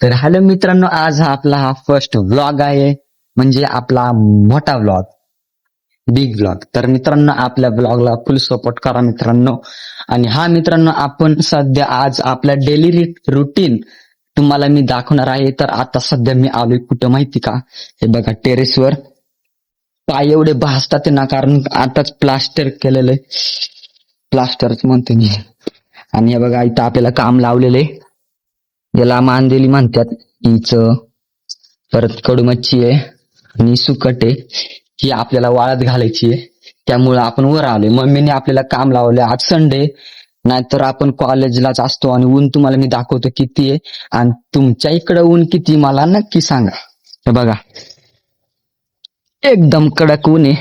तर हॅलो मित्रांनो, आज हा आपला फर्स्ट व्लॉग आहे. म्हणजे आपला मोठा व्लॉग, बिग व्लॉग. तर मित्रांनो, आपल्या ब्लॉगला फुल सपोर्ट करा मित्रांनो. आणि हा मित्रांनो, आपण सध्या आज आपल्या डेली रुटीन तुम्हाला मी दाखवणार आहे. तर आता सध्या मी आलोय कुठं माहिती का? हे बघा, टेरेसवर. पाय एवढे भासतात ना, कारण आताच प्लास्टर केलेलं आहे. प्लास्टरच म्हणतो मी. आणि हे बघा, इथं आपल्याला काम लावलेलं आहे. याला मांदेली म्हणतात. हिच परत कडूमच्छी आहे आणि सुकट आहे. ही आपल्याला वाळत घालायची आहे. त्यामुळे आपण वर आलोय. मम्मीने आपल्याला काम लावलंय. आज संडे, नाहीतर आपण कॉलेजलाच असतो. आणि ऊन तुम्हाला मी दाखवतो किती आहे. आणि तुमच्या इकडं ऊन किती मला नक्की सांगा. हे बघा, एकदम कडक ऊन आहे.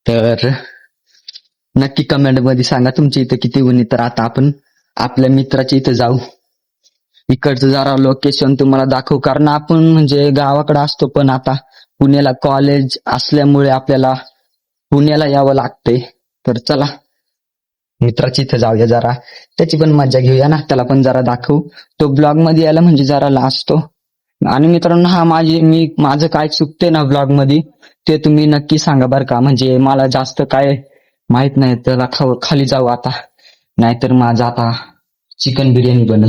तर नक्की कमेंट मध्ये सांगा तुमच्या इथं किती ऊन आहे. तर आता आपण आपल्या मित्राच्या इथं जाऊ. इकडचं जरा लोकेशन तुम्हाला दाखवू, कारण आपण म्हणजे गावाकडे असतो, पण आता पुण्याला कॉलेज असल्यामुळे आपल्याला पुण्याला यावं लागतंय. तर चला मित्राच्या इथं जाऊया, जरा त्याची पण मजा घेऊया ना, त्याला पण जरा दाखवू. तो ब्लॉग मध्ये यायला म्हणजे जरा लाजतो. आणि मित्रांनो, माझं काय चुकतंय ना ब्लॉग मध्ये, ते तुम्ही नक्की सांगा बरं का. म्हणजे मला जास्त काय माहित नाही. त्याला खाली जाऊ आता, नाहीतर माझा आता चिकन बिर्याणी बनल.